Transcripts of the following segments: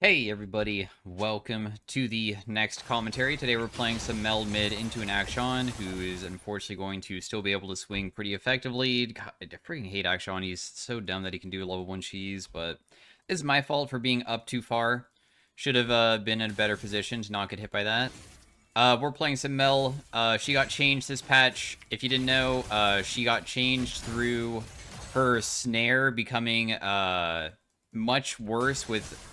Hey everybody, welcome to the next commentary. Today we're playing some MEL mid into an Akshan, who is unfortunately going to still be able to swing pretty effectively. God, I freaking hate Akshan, he's so dumb that he can do level 1 cheese, but it's my fault for being up too far. Should have been in a better position to not get hit by that. We're playing some MEL. She got changed this patch. If you didn't know, she got changed through her snare becoming much worse with...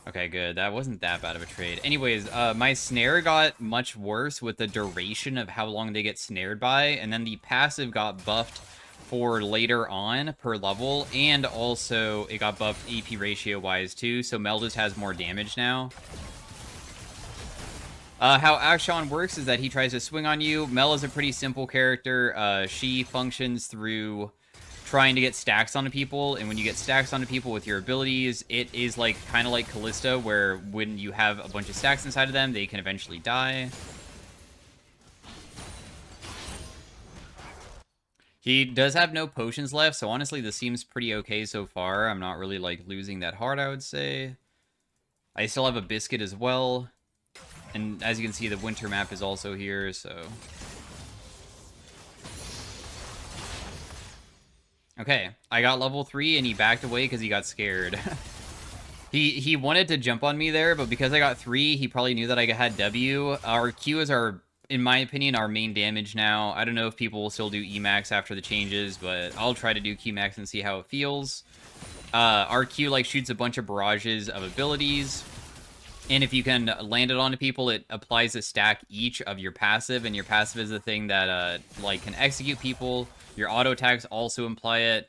Okay, good. That wasn't that bad of a trade. Anyways, my snare got much worse with the duration of how long they get snared by, and then the passive got buffed for later on per level, and also it got buffed AP ratio-wise too, so Mel just has more damage now. How Akshan works is that he tries to swing on you. Mel is a pretty simple character. She functions through trying to get stacks onto people, and when you get stacks onto people with your abilities, it is like kind of like Callista, where when you have a bunch of stacks inside of them, they can eventually die. He does have no potions left, so honestly, this seems pretty okay so far. I'm not really like losing that hard, I would say. I still have a biscuit as well, and as you can see, the winter map is also here, so... Okay, I got level 3 and he backed away because he got scared. He wanted to jump on me there, but because I got 3, he probably knew that I had W. Our Q is our, in my opinion, our main damage now. I don't know if people will still do Emax after the changes, but I'll try to do Qmax and see how it feels. Our Q like shoots a bunch of barrages of abilities, and if you can land it onto people, it applies a stack each of your passive, and your passive is the thing that like can execute people. Your auto attacks also imply it.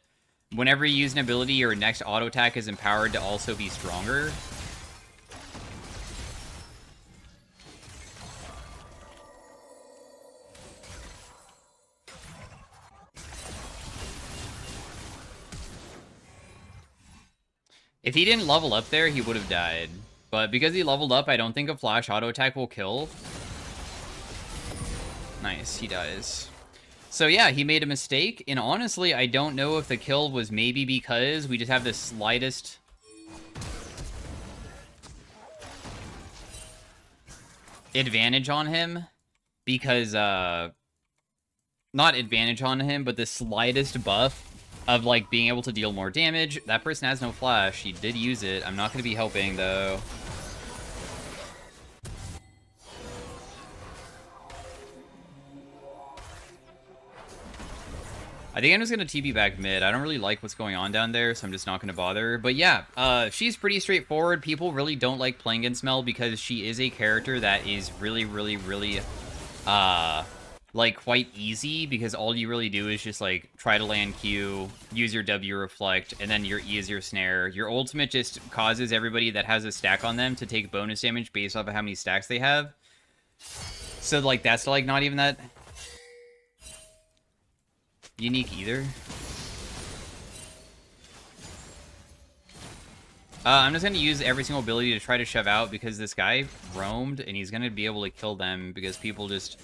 Whenever you use an ability, your next auto attack is empowered to also be stronger. If he didn't level up there, he would have died. But because he leveled up, I don't think a flash auto attack will kill. Nice, he dies. So yeah, he made a mistake, and honestly, I don't know if the kill was maybe because we just have the slightest... advantage on him, because, not advantage on him, but the slightest buff of, like, being able to deal more damage. That person has no flash. He did use it. I'm not going to be helping, though. I think I'm just going to TP back mid. I don't really like what's going on down there, so I'm just not going to bother. But yeah, she's pretty straightforward. People really don't like playing against Mel because she is a character that is really, like, quite easy, because all you really do is just, like, try to land Q, use your W reflect, and then your E is your snare. Your ultimate just causes everybody that has a stack on them to take bonus damage based off of how many stacks they have. So, like, that's, like, not even that unique either. I'm just going to use every single ability to try to shove out, because this guy roamed, and he's going to be able to kill them, because people just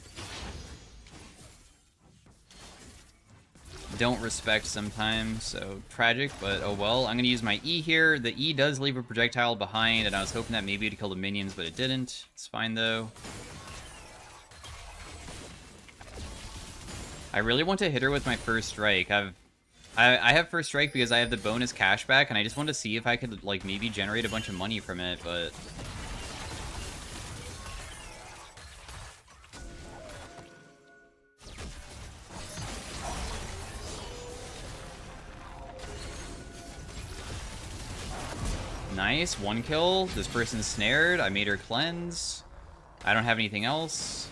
don't respect sometimes, so tragic, but oh well. I'm going to use my E here. The E does leave a projectile behind, and I was hoping that maybe it'd kill the minions, but it didn't. It's fine, though. I really want to hit her with my first strike. I have first strike because I have the bonus cashback, and I just want to see if I could, like, maybe generate a bunch of money from it, but... Nice, 1 kill. This person's snared. I made her cleanse. I don't have anything else.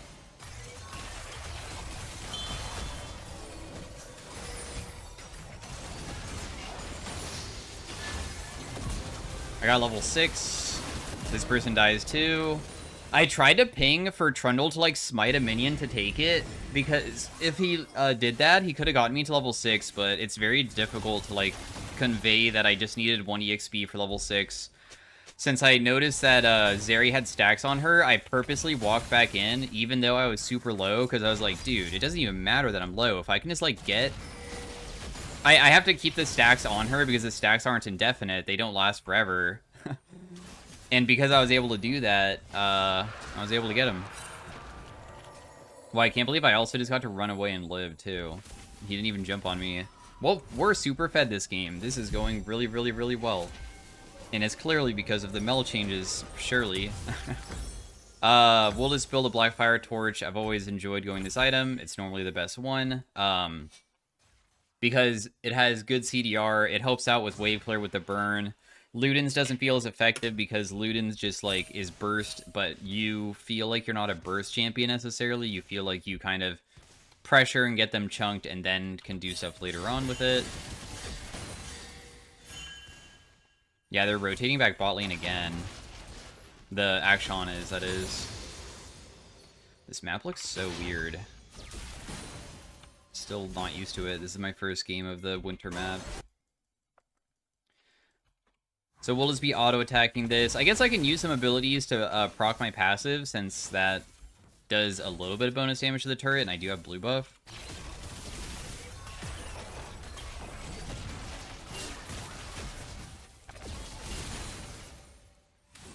I got level 6. This person dies too. I tried to ping for Trundle to, like, smite a minion to take it, because if he did that, he could have gotten me to level 6, but it's very difficult to, like, convey that I just needed 1 EXP for level 6. since I noticed that Zeri had stacks on her, I purposely walked back in, even though I was super low, because I was like, dude, it doesn't even matter that I'm low. If I can just, like, get... I have to keep the stacks on her, because the stacks aren't indefinite. They don't last forever. And because I was able to do that, I was able to get him. Well, I can't believe I also just got to run away and live, too. He didn't even jump on me. Well, we're super fed this game. This is going really, really, really well. And it's clearly because of the MEL changes, surely. We'll just build a Blackfire Torch. I've always enjoyed going this item. It's normally the best one. Because it has good CDR. It helps out with Wave Clear with the burn. Luden's doesn't feel as effective because Luden's just, like, is burst, but you feel like you're not a burst champion necessarily. You feel like you kind of pressure and get them chunked and then can do stuff later on with it. Yeah, they're rotating back bot lane again. The Akshan is, that is. This map looks so weird. Still not used to it. This is my first game of the winter map. So we'll just be auto-attacking this. I guess I can use some abilities to proc my passive, since that does a little bit of bonus damage to the turret, and I do have blue buff.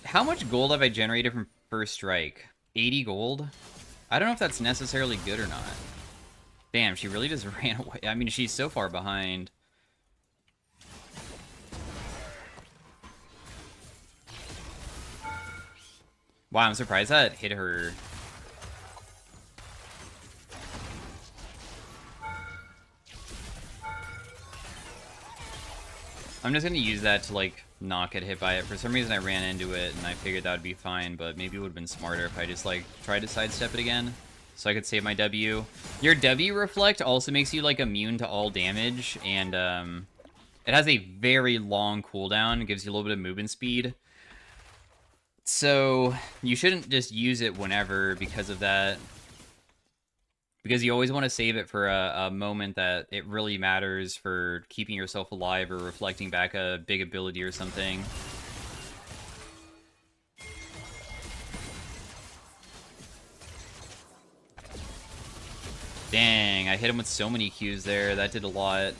How much gold have I generated from first strike? 80 gold? I don't know if that's necessarily good or not. Damn, she really just ran away. I mean, she's so far behind. Wow, I'm surprised that hit her. I'm just gonna use that to, like, not get hit by it. For some reason I ran into it, and I figured that would be fine, but maybe it would have been smarter if I just, like, tried to sidestep it again, so I could save my W. Your W Reflect also makes you, like, immune to all damage, and, it has a very long cooldown. It gives you a little bit of movement speed. So, you shouldn't just use it whenever because of that. Because you always want to save it for a moment that it really matters for keeping yourself alive or reflecting back a big ability or something. Dang, I hit him with so many Qs there. That did a lot.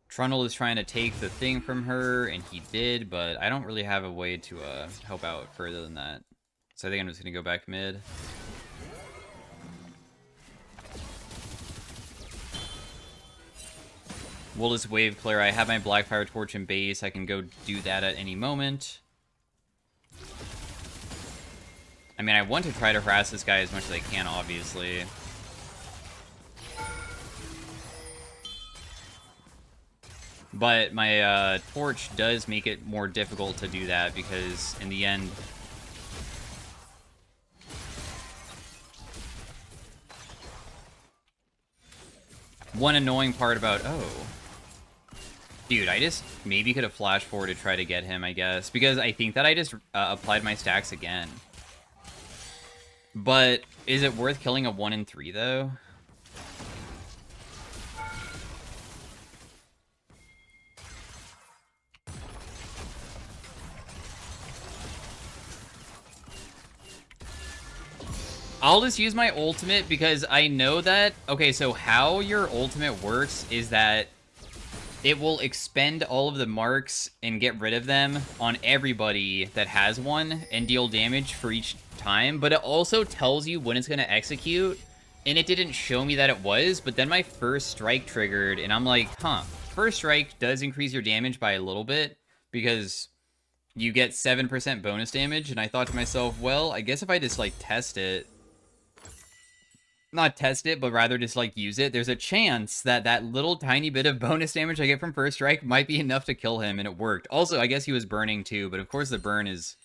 Trundle is trying to take the thing from her, and he did, but I don't really have a way to help out further than that. So I think I'm just going to go back mid. We'll just wave clear. I have my Blackfire Torch in base. I can go do that at any moment. I mean, I want to try to harass this guy as much as I can, obviously. But my torch does make it more difficult to do that, because in the end... One annoying part about... Oh. Dude, I just maybe could have flashed forward to try to get him, I guess. Because I think that I just applied my stacks again. But is it worth killing a 1 in 3, though? I'll just use my ultimate because I know that... Okay, so how your ultimate works is that it will expend all of the marks and get rid of them on everybody that has one and deal damage for each time, but it also tells you when it's going to execute, and it didn't show me that it was, but then my first strike triggered, and I'm like, huh, first strike does increase your damage by a little bit, because you get 7% bonus damage, and I thought to myself, well, I guess if I just, like, test it, not test it, but rather just, like, use it, there's a chance that that little tiny bit of bonus damage I get from first strike might be enough to kill him, and it worked. Also, I guess he was burning too, but of course the burn is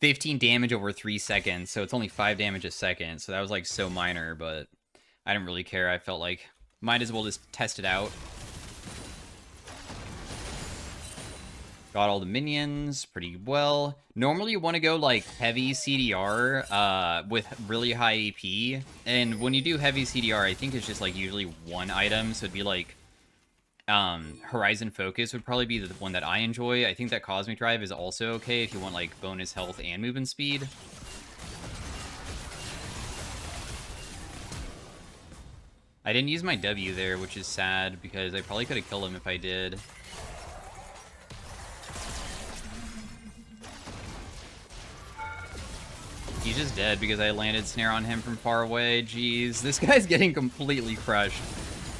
15 damage over 3 seconds, so it's only 5 damage a second, so that was, like, so minor, but I didn't really care. I felt like might as well just test it out. Got all the minions pretty well. Normally you want to go like heavy CDR with really high AP. And when you do heavy CDR, I think it's just like usually one item. So it'd be like Horizon Focus would probably be the one that I enjoy. I think that Cosmic Drive is also okay if you want like bonus health and movement speed. I didn't use my W there, which is sad because I probably could have killed him if I did. He's just dead because I landed snare on him from far away. Jeez, this guy's getting completely crushed.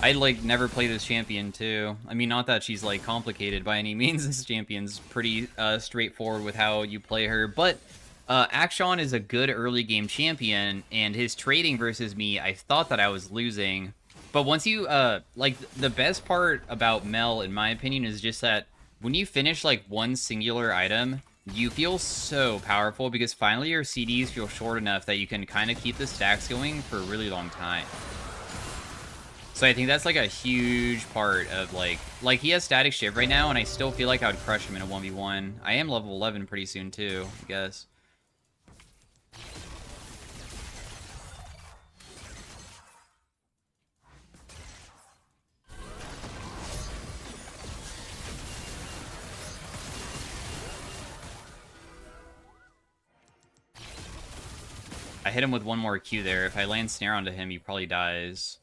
I, like, never play this champion, too. I mean, not that she's, like, complicated by any means. This champion's pretty straightforward with how you play her. But Akshan is a good early game champion, and his trading versus me, I thought that I was losing. But once you, like, the best part about MEL, in my opinion, is just that when you finish, like, one singular item, you feel so powerful because finally your CDs feel short enough that you can kind of keep the stacks going for a really long time. So I think that's like a huge part of like he has Static Shiv right now, and I still feel like I would crush him in a 1v1. I am level 11 pretty soon too, I guess. I hit him with one more Q there. If I land snare onto him, he probably dies.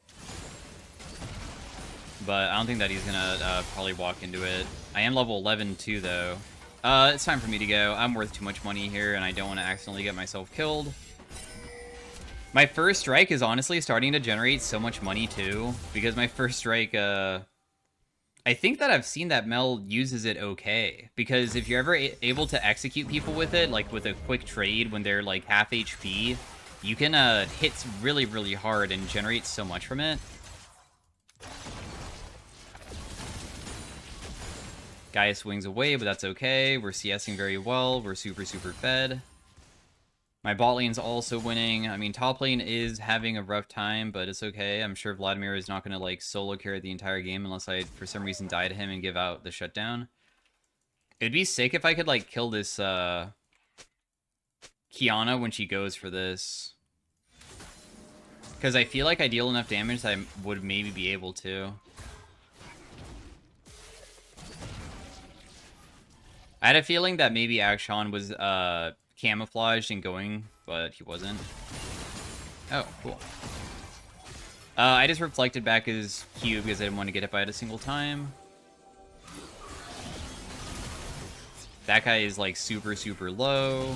But I don't think that he's gonna probably walk into it. I am level 11 too, though. It's time for me to go. I'm worth too much money here, and I don't want to accidentally get myself killed. My first strike is honestly starting to generate so much money, too. Because my first strike, I think that I've seen that MEL uses it okay. Because if you're ever able to execute people with it, like with a quick trade when they're like half HP, you can hit really, really hard and generate so much from it. Guy swings away, but that's okay. We're CSing very well. We're super, super fed. My bot lane's also winning. I mean, top lane is having a rough time, but it's okay. I'm sure Vladimir is not going to, like, solo carry the entire game unless I, for some reason, die to him and give out the shutdown. It'd be sick if I could, like, kill this, Kiana when she goes for this. Because I feel like I deal enough damage that I would maybe be able to. I had a feeling that maybe Akshan was, camouflaged and going, but he wasn't. Oh, cool. I just reflected back his Q because I didn't want to get hit by it a single time. That guy is like super, super low.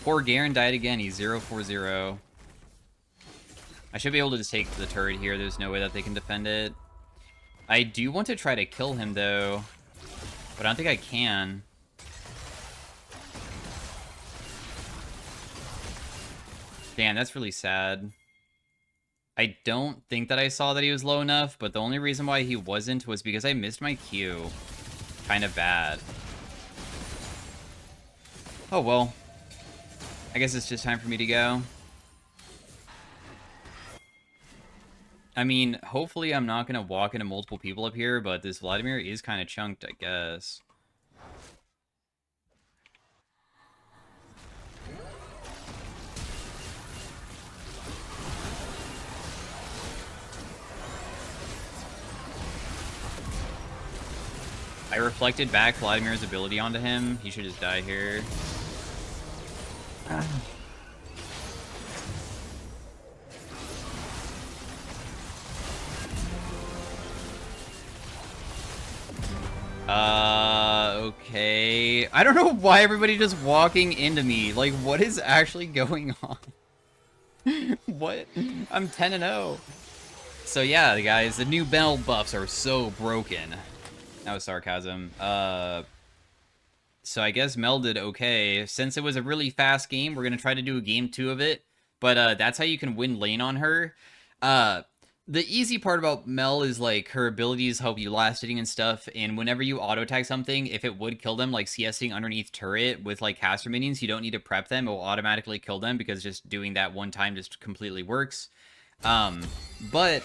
Poor Garen died again. He's 0-4-0. I should be able to just take the turret here. There's no way that they can defend it. I do want to try to kill him, though. But I don't think I can. Damn, that's really sad. I don't think that I saw that he was low enough, but the only reason why he wasn't was because I missed my Q. Kind of bad. Oh, well. I guess it's just time for me to go. I mean, hopefully I'm not going to walk into multiple people up here, but this Vladimir is kind of chunked, I guess. I reflected back Vladimir's ability onto him. He should just die here. Okay. I don't know why everybody just walking into me. Like, what is actually going on? What? I'm 10-0. So yeah, guys, the new MEL buffs are so broken. That was sarcasm. So I guess MEL did okay. Since it was a really fast game, we're gonna try to do a game 2 of it. But that's how you can win lane on her. The easy part about MEL is, like, her abilities help you last hitting and stuff, and whenever you auto-attack something, if it would kill them, like CSing underneath turret with, like, caster minions, you don't need to prep them. It will automatically kill them because just doing that one time just completely works. But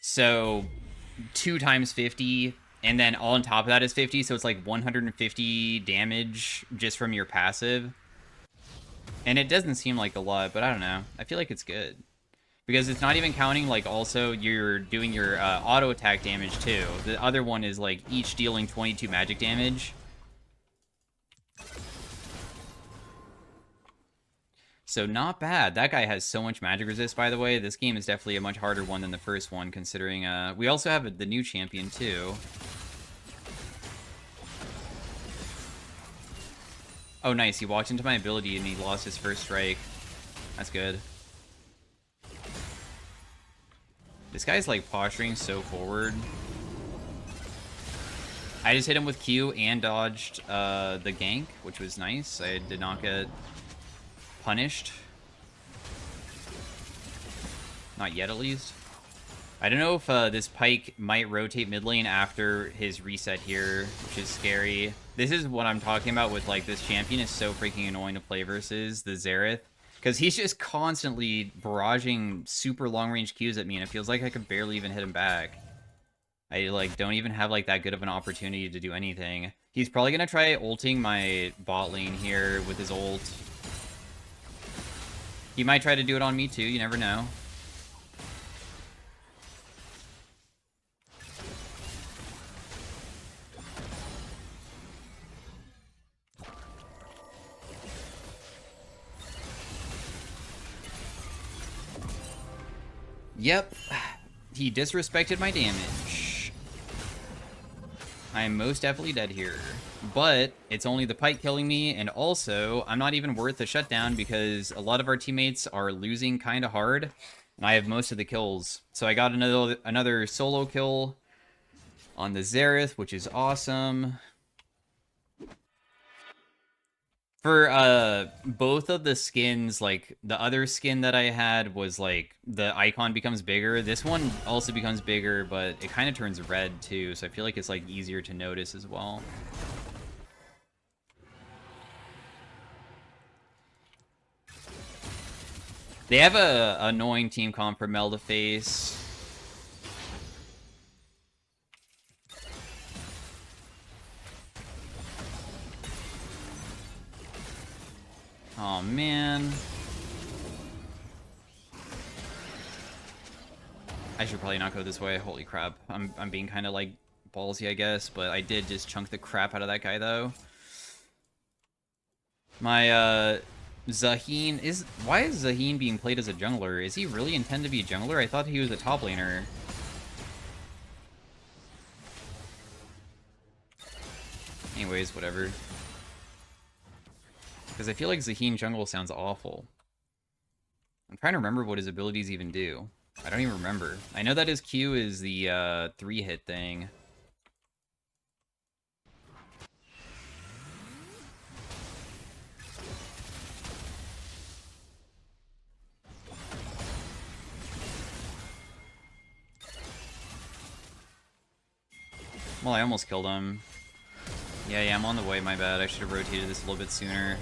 So 2 times 50, and then on top of that is 50, so it's like 150 damage just from your passive. And it doesn't seem like a lot, but I don't know. I feel like it's good. Because it's not even counting, like, also you're doing your auto attack damage, too. The other one is, like, each dealing 22 magic damage. So not bad. That guy has so much magic resist, by the way. This game is definitely a much harder one than the first one, considering... we also have the new champion, too. Oh, nice. He walked into my ability and he lost his first strike. That's good. This guy's, like, posturing so forward. I just hit him with Q and dodged the gank, which was nice. I did not get punished. Not yet, at least. I don't know if this Pyke might rotate mid lane after his reset here, which is scary. This is what I'm talking about with, like, this champion is so freaking annoying to play versus the Xerath. Because he's just constantly barraging super long-range Qs at me, and it feels like I could barely even hit him back. I, like, don't even have, like, that good of an opportunity to do anything. He's probably gonna try ulting my bot lane here with his ult. He might try to do it on me, too. You never know. Yep. He disrespected my damage. I am most definitely dead here. But it's only the Pyke killing me, and also, I'm not even worth the shutdown because a lot of our teammates are losing kind of hard, and I have most of the kills. So I got another solo kill on the Xerath, which is awesome. For both of the skins, like, the other skin that I had was, like, the icon becomes bigger. This one also becomes bigger, but it kind of turns red, too, so I feel like it's, like, easier to notice as well. They have a annoying team comp for MEL to face. Oh, man. I should probably not go this way. Holy crap. I'm being kind of, like, ballsy, I guess, but I did just chunk the crap out of that guy, though. My, Zaheen is... Why is Zaheen being played as a jungler? Is he really intended to be a jungler? I thought he was a top laner. Anyways, whatever. Because I feel like Zaheen jungle sounds awful. I'm trying to remember what his abilities even do. I don't even remember. I know that his Q is the 3-hit thing. Well, I almost killed him. Yeah, I'm on the way, my bad. I should have rotated this a little bit sooner.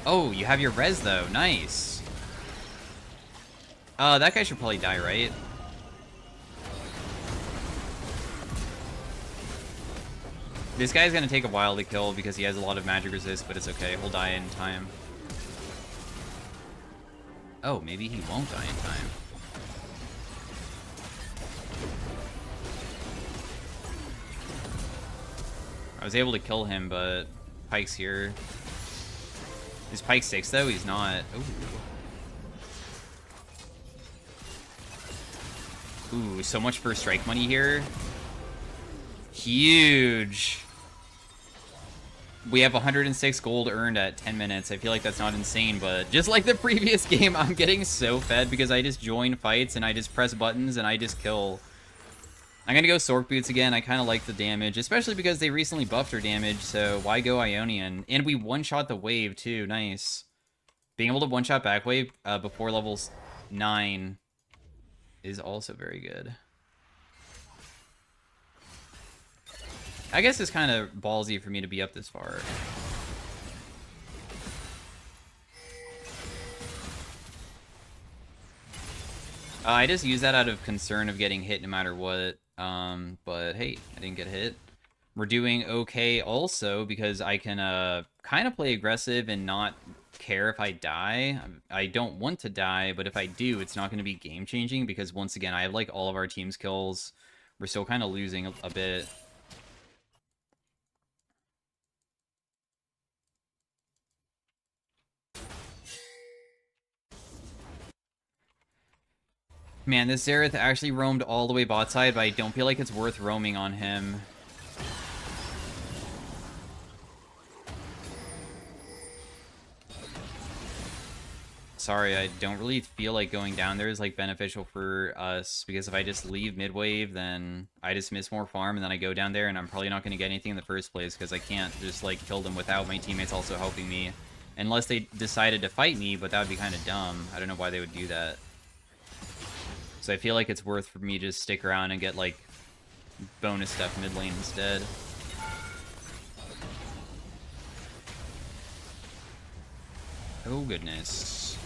Oh, you have your res, though. Nice. That guy should probably die, right? This guy's gonna take a while to kill because he has a lot of magic resist, but it's okay. He'll die in time. Oh, maybe he won't die in time. I was able to kill him, but Pyke's here. Is Pyke 6, though? He's not. Ooh, so much for strike money here. Huge. We have 106 gold earned at 10 minutes. I feel like that's not insane, but just like the previous game, I'm getting so fed because I just join fights and I just press buttons and I just kill. I'm gonna go Sork Boots again. I kind of like the damage, especially because they recently buffed our damage, so why go Ionian? And we one-shot the wave, too. Nice. Being able to one-shot back wave before level 9 is also very good. I guess it's kind of ballsy for me to be up this far. I just use that out of concern of getting hit no matter what. But hey, I didn't get hit. We're doing okay also because I can kind of play aggressive and not care if I die. I don't want to die, but if I do, it's not going to be game changing because once again, I have like all of our team's kills. We're still kind of losing a bit. Man, this Xerath actually roamed all the way bot side, but I don't feel like it's worth roaming on him. Sorry, I don't really feel like going down there is like beneficial for us, because if I just leave mid-wave, then I just miss more farm, and then I go down there, and I'm probably not going to get anything in the first place, because I can't just like kill them without my teammates also helping me. Unless they decided to fight me, but that would be kind of dumb. I don't know why they would do that. So I feel like it's worth for me to just stick around and get like bonus stuff mid lane instead. Oh goodness.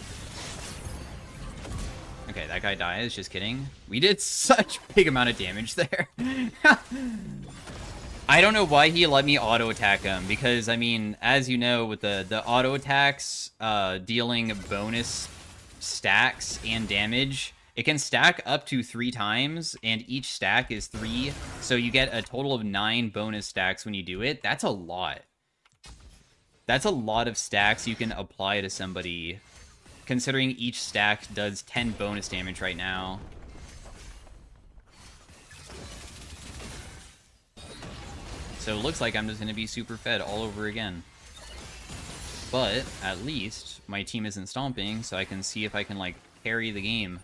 Okay, that guy dies, just kidding. We did such big amount of damage there. I don't know why he let me auto-attack him, because, I mean, as you know, with the auto-attacks dealing bonus stacks and damage, it can stack up to 3 times, and each stack is 3, so you get a total of 9 bonus stacks when you do it. That's a lot. That's a lot of stacks you can apply to somebody, considering each stack does 10 bonus damage right now. So it looks like I'm just going to be super fed all over again. But at least my team isn't stomping, so I can see if I can like carry the game.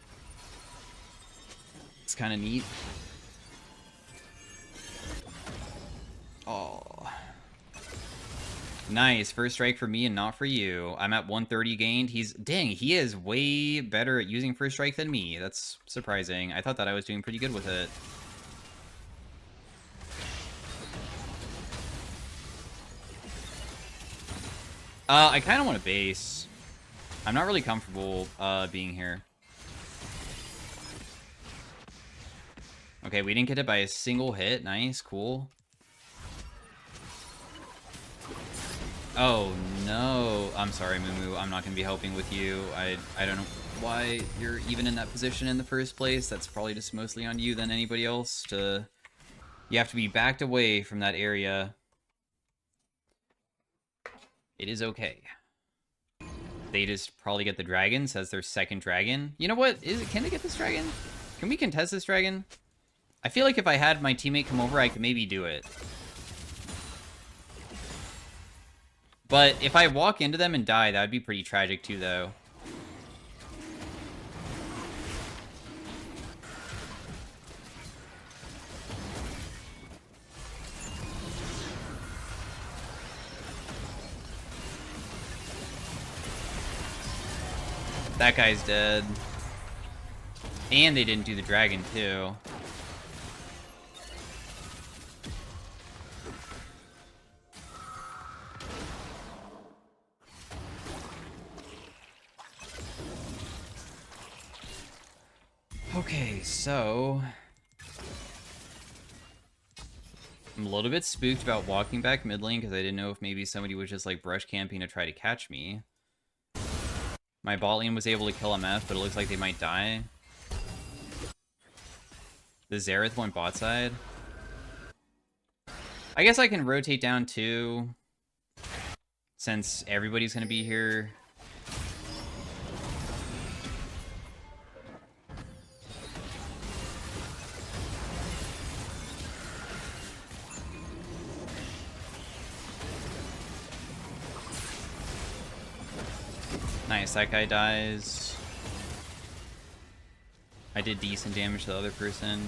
It's kind of neat. Oh. Nice, first strike for me and not for you. I'm at 130 gained. Dang, he is way better at using first strike than me. That's surprising. I thought that I was doing pretty good with it. I kind of want to base. I'm not really comfortable being here. Okay, we didn't get it by a single hit. Nice, cool. Oh, no. I'm sorry, Mumu. I'm not going to be helping with you. I don't know why you're even in that position in the first place. That's probably just mostly on you than anybody else. You have to be backed away from that area. It is okay. They just probably get the dragon, says their second dragon. You know what? Can they get this dragon? Can we contest this dragon? I feel like if I had my teammate come over, I could maybe do it. But if I walk into them and die, that would be pretty tragic too, though. That guy's dead. And they didn't do the dragon, too. Okay, so... I'm a little bit spooked about walking back mid lane because I didn't know if maybe somebody was just like brush camping to try to catch me. My bot lane was able to kill MF, but it looks like they might die. The Xerath went bot side. I guess I can rotate down too, since everybody's going to be here. Nice, that guy dies. I did decent damage to the other person.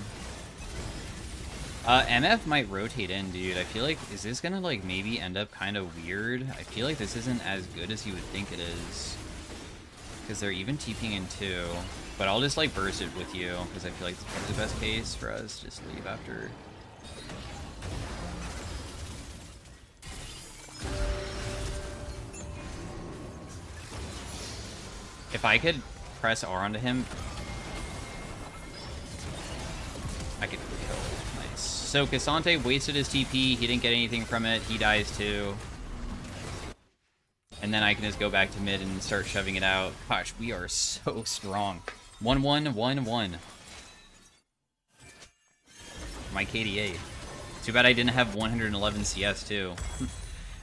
MF might rotate in, dude. I feel like, is this gonna, like, maybe end up kind of weird? I feel like this isn't as good as you would think it is. Because they're even TPing in too. But I'll just, like, burst it with you, because I feel like it's probably the best case for us. Just leave after. If I could press R onto him... I could kill. Nice. So Cassante wasted his TP. He didn't get anything from it. He dies too. And then I can just go back to mid and start shoving it out. Gosh, we are so strong. 1-1, 1-1. My KDA. Too bad I didn't have 111 CS too.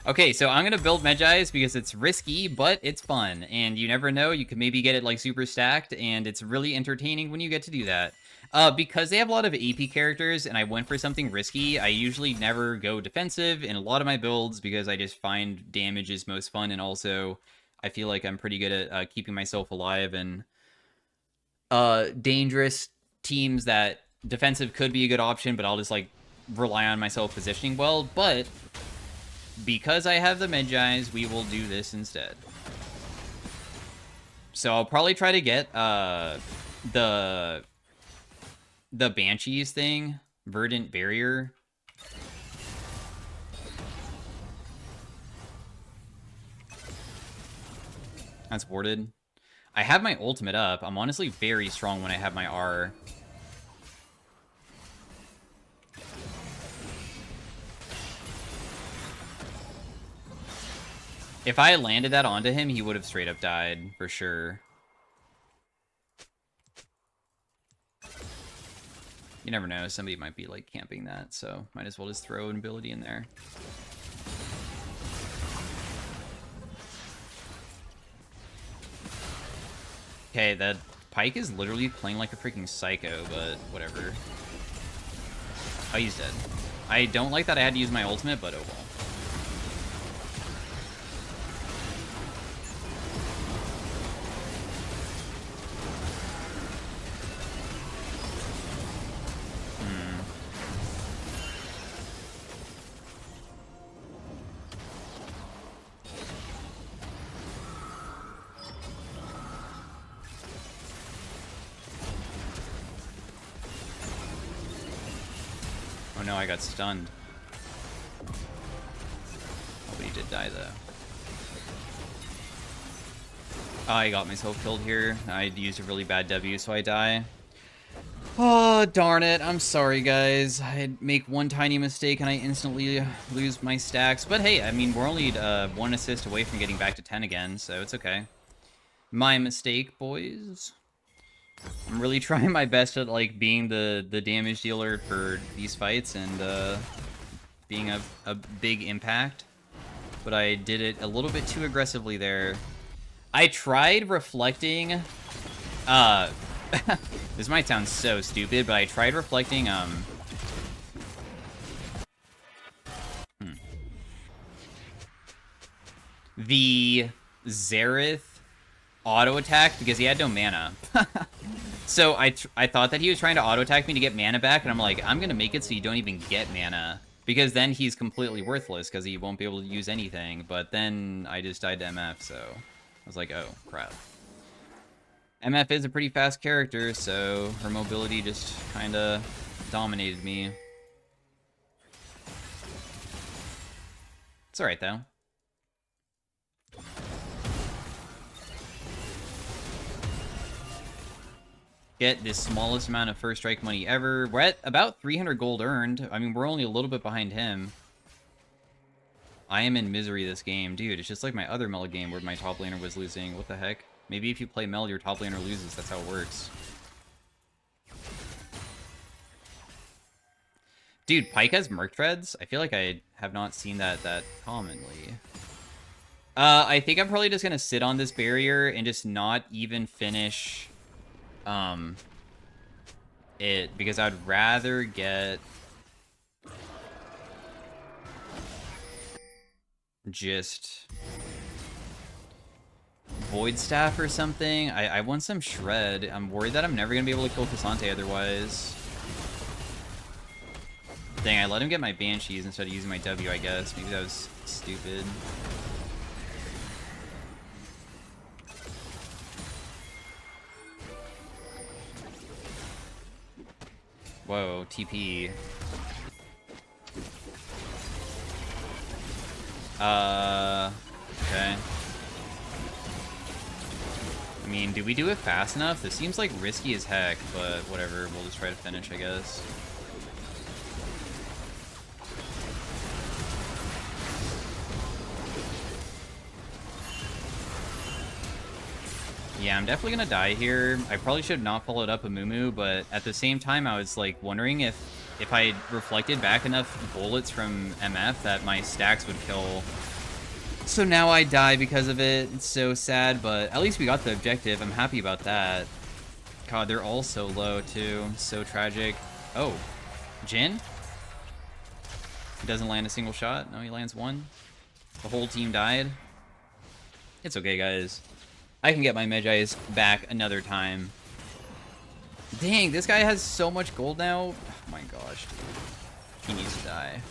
Okay, so I'm gonna build Medjai's because it's risky, but it's fun. And you never know, you could maybe get it like super stacked, and it's really entertaining when you get to do that. Because they have a lot of AP characters, and I went for something risky, I usually never go defensive in a lot of my builds because I just find damage is most fun, and also I feel like I'm pretty good at keeping myself alive and dangerous teams that defensive could be a good option, but I'll just like rely on myself positioning well. But because I have the Medjai's, we will do this instead. So I'll probably try to get the Banshees thing, Verdant Barrier. That's warded. I have my ultimate up. I'm honestly very strong when I have my R. If I landed that onto him, he would have straight up died, for sure. You never know, somebody might be, like, camping that, so might as well just throw an ability in there. Okay, that Pyke is literally playing like a freaking psycho, but whatever. Oh, he's dead. I don't like that I had to use my ultimate, but oh well. Oh no, I got stunned. Oh, but he did die though. I got myself killed here. I used a really bad W, so I die. Oh, darn it. I'm sorry, guys. I make one tiny mistake and I instantly lose my stacks. But hey, I mean, we're only 1 assist away from getting back to 10 again, so it's okay. My mistake, boys. I'm really trying my best at, like, being the damage dealer for these fights and being a big impact. But I did it a little bit too aggressively there. I tried reflecting... this might sound so stupid, but I tried reflecting, the Xerath auto attack because he had no mana. So I thought that he was trying to auto attack me to get mana back, and I'm like, I'm gonna make it so you don't even get mana, because then he's completely worthless because he won't be able to use anything. But then I just died to MF, so I was like, oh crap. MF is a pretty fast character, so her mobility just kind of dominated me. It's alright though. Get the smallest amount of first strike money ever. We're at about 300 gold earned. I mean, we're only a little bit behind him. I am in misery this game. Dude, it's just like my other MEL game where my top laner was losing. What the heck? Maybe if you play MEL, your top laner loses. That's how it works. Dude, Pyke has Merc Treads? I feel like I have not seen that commonly. I think I'm probably just going to sit on this barrier and just not even finish... it, because I'd rather get just Void Staff or something. I want some Shred. I'm worried that I'm never gonna be able to kill Cassante otherwise. Dang, I let him get my Banshees instead of using my W, I guess. Maybe that was stupid. Whoa, TP. Okay. I mean, do we do it fast enough? This seems like risky as heck, but whatever. We'll just try to finish, I guess. Yeah, I'm definitely gonna die here. I probably should have not followed up a Moo, but at the same time, I was like wondering if I reflected back enough bullets from MF that my stacks would kill. So now I die because of it. It's so sad, but at least we got the objective. I'm happy about that. God, they're all so low too. So tragic. Oh, Jin? He doesn't land a single shot. No, he lands one. The whole team died. It's okay, guys. I can get my Medjais back another time. Dang, this guy has so much gold now. Oh my gosh, dude. He needs to die.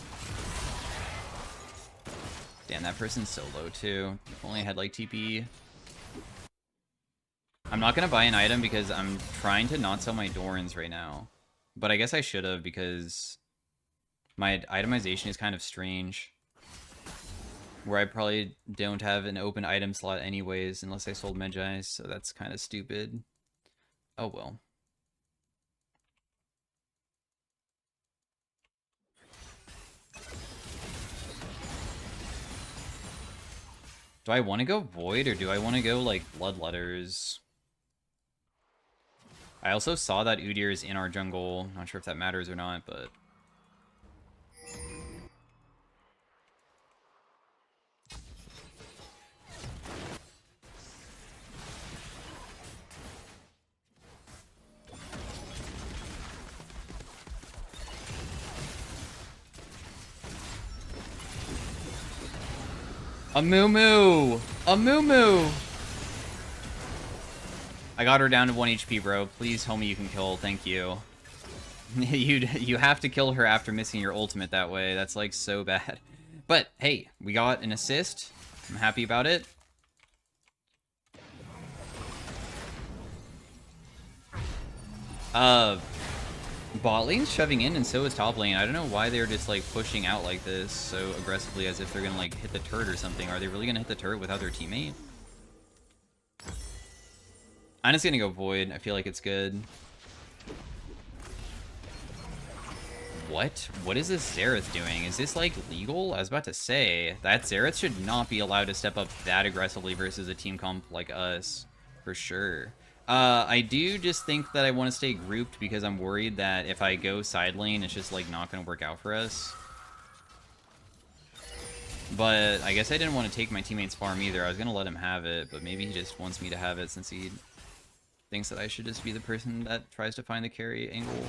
Damn, that person's so low too. If only I had like TP. I'm not gonna buy an item because I'm trying to not sell my Dorans right now. But I guess I should have because my itemization is kind of strange. Where I probably don't have an open item slot anyways, unless I sold Medjais, so that's kind of stupid. Oh well. Do I want to go Void, or do I want to go, like, Bloodletters? I also saw that Udyr is in our jungle. Not sure if that matters or not, but... A Moo! A Moo! I got her down to 1 HP, bro. Please tell me you can kill. Thank you. You have to kill her after missing your ultimate that way. That's, like, so bad. But, hey, we got an assist. I'm happy about it. Bot lane's shoving in, and so is top lane. I don't know why they're just, like, pushing out like this so aggressively as if they're gonna, like, hit the turret or something. Are they really gonna hit the turret without their teammate? I'm just gonna go Void. I feel like it's good. What? What is this Xerath doing? Is this, like, legal? I was about to say, that Xerath should not be allowed to step up that aggressively versus a team comp like us. For sure. I do just think that I want to stay grouped because I'm worried that if I go side lane, it's just, like, not going to work out for us. But I guess I didn't want to take my teammate's farm either. I was going to let him have it, but maybe he just wants me to have it since he thinks that I should just be the person that tries to find the carry angle.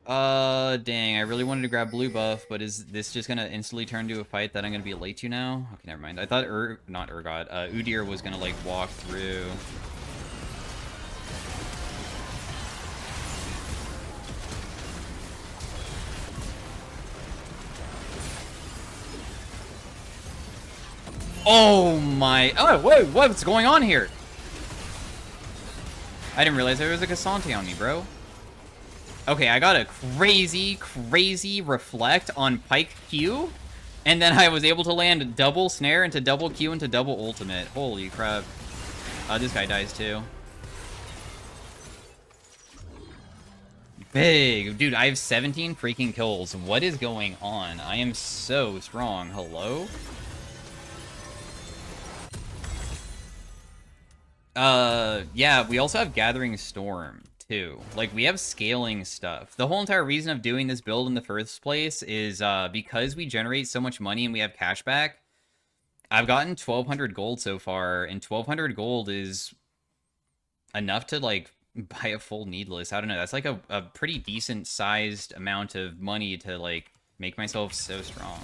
Dang, I really wanted to grab blue buff, but is this just gonna instantly turn to a fight that I'm gonna be late to now? Okay, never mind. I thought not Urgot, Udyr was gonna, like, walk through. Oh my, oh, wait, what's going on here? I didn't realize there was a Cassante on me, bro. Okay, I got a crazy reflect on Pike Q, and then I was able to land double snare into double Q into double ultimate. Holy crap. This guy dies too. Big. Dude, I have 17 freaking kills. What is going on? I am so strong. Hello? Yeah, we also have Gathering Storm too. Like, we have scaling stuff. The whole entire reason of doing this build in the first place is because we generate so much money and we have cash back. I've gotten 1,200 gold so far, and 1,200 gold is enough to, like, buy a full Needless. I don't know. That's like a pretty decent sized amount of money to, like, make myself so strong.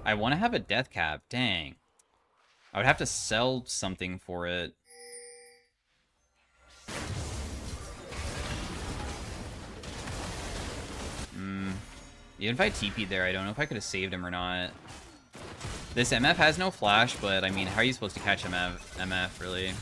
I want to have a death cap. Dang. I would have to sell something for it. Even if I TP'd there, I don't know if I could have saved him or not. This MF has no flash, but I mean, how are you supposed to catch MF really?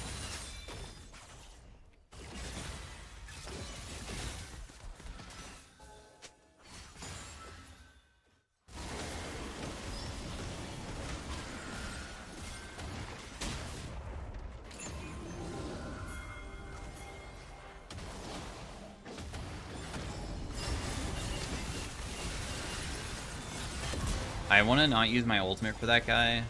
I want to not use my ultimate for that guy.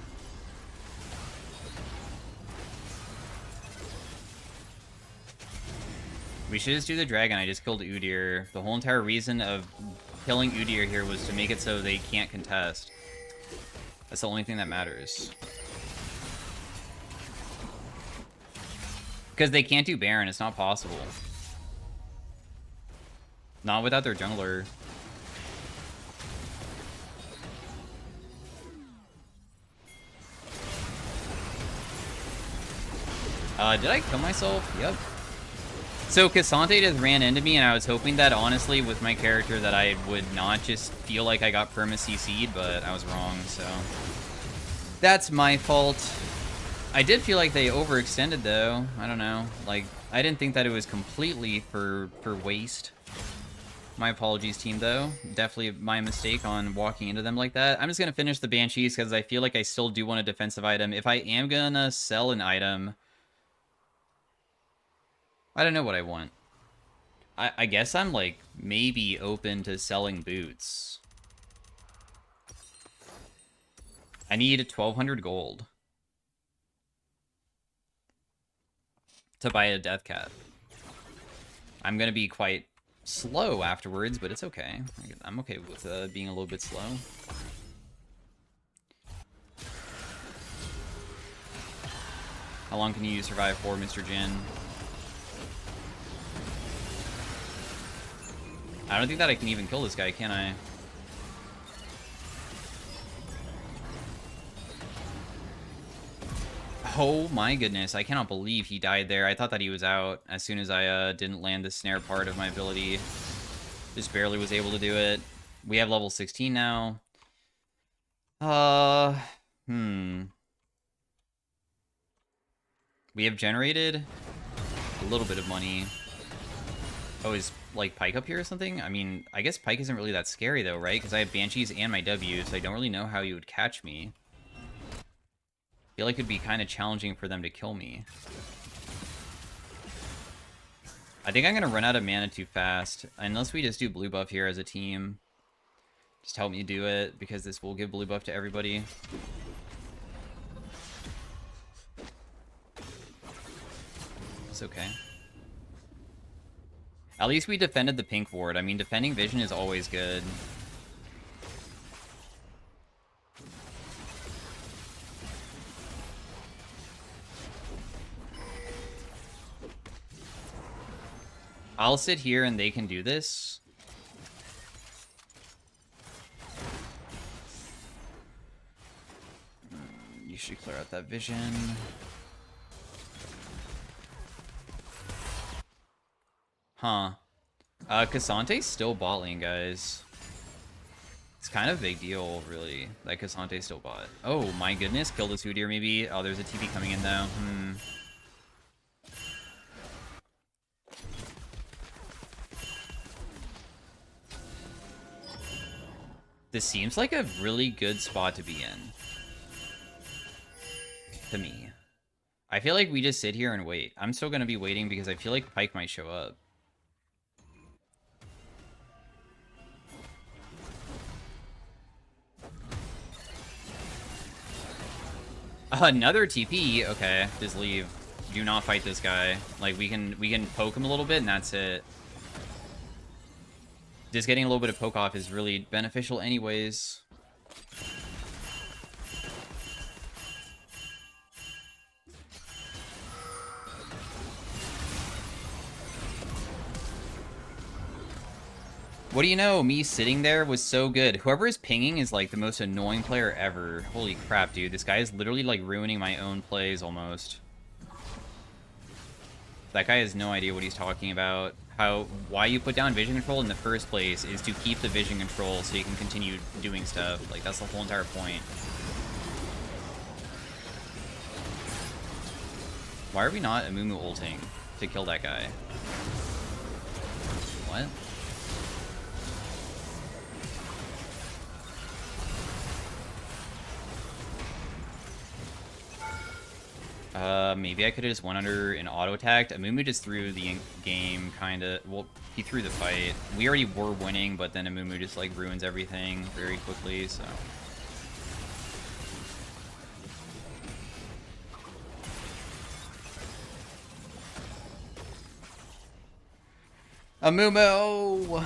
We should just do the dragon. I just killed Udyr. The whole entire reason of killing Udyr here was to make it so they can't contest. That's the only thing that matters. Because they can't do Baron. It's not possible. Not without their jungler. Did I kill myself? Yep. So Cassante just ran into me, and I was hoping that, honestly, with my character, that I would not just feel like I got perma-CC'd, but I was wrong, so... That's my fault. I did feel like they overextended, though. I don't know. Like, I didn't think that it was completely for waste. My apologies, team, though. Definitely my mistake on walking into them like that. I'm just going to finish the Banshees, because I feel like I still do want a defensive item. If I am going to sell an item... I don't know what I want. I guess I'm, like, maybe open to selling boots. I need 1,200 gold to buy a death cap. I'm gonna be quite slow afterwards, but it's okay. I'm okay with being a little bit slow. How long can you survive for, Mr. Jin? I don't think that I can even kill this guy, can I? Oh my goodness, I cannot believe he died there. I thought that he was out as soon as I didn't land the snare part of my ability. Just barely was able to do it. We have level 16 now. We have generated a little bit of money. Oh, is, like, Pyke up here or something? I mean, I guess Pyke isn't really that scary, though, right? Because I have Banshees and my W, so I don't really know how you would catch me. I feel like it'd be kind of challenging for them to kill me. I think I'm going to run out of mana too fast. Unless we just do blue buff here as a team. Just help me do it, because this will give blue buff to everybody. It's okay. At least we defended the pink ward. I mean, defending vision is always good. I'll sit here and they can do this. You should clear out that vision. Huh. Cassante's still bot lane, guys. It's kind of a big deal, really, that Cassante still bot. Oh my goodness, kill this Udyr maybe. Oh, there's a TP coming in though. This seems like a really good spot to be in. To me. I feel like we just sit here and wait. I'm still going to be waiting because I feel like Pyke might show up. Another TP? Okay, just leave. Do not fight this guy. Like, we can poke him a little bit and that's it. Just getting a little bit of poke off is really beneficial anyways. What do you know? Me sitting there was so good. Whoever is pinging is like the most annoying player ever. Holy crap, dude. This guy is literally like ruining my own plays almost. That guy has no idea what he's talking about. Why you put down vision control in the first place is to keep the vision control so you can continue doing stuff. Like, that's the whole entire point. Why are we not Amumu ulting to kill that guy? What? Maybe I could have just went under an auto attack. Amumu just threw the game, kinda. Well, he threw the fight. We already were winning, but then Amumu just like ruins everything very quickly. So Amumu!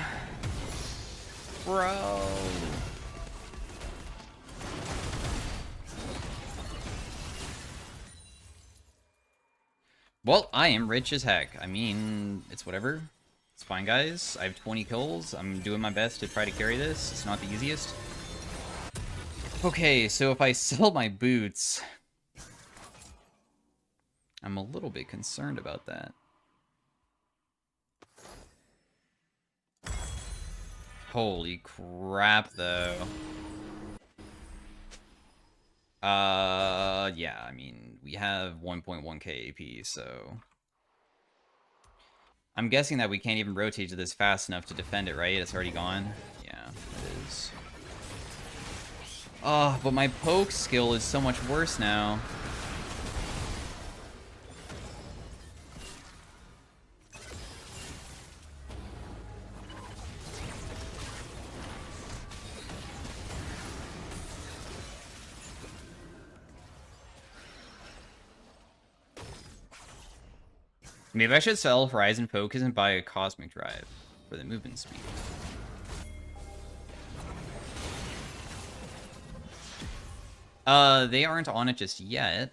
Bro! Well, I am rich as heck. I mean, it's whatever. It's fine, guys. I have 20 kills. I'm doing my best to try to carry this. It's not the easiest. Okay, so if I sell my boots, I'm a little bit concerned about that. Holy crap, though. Yeah, I mean, we have 1.1k AP, so... I'm guessing that we can't even rotate to this fast enough to defend it, right? It's already gone? Yeah, it is. Oh, but my poke skill is so much worse now. Maybe I should sell Horizon Focus and buy a Cosmic Drive for the movement speed. They aren't on it just yet.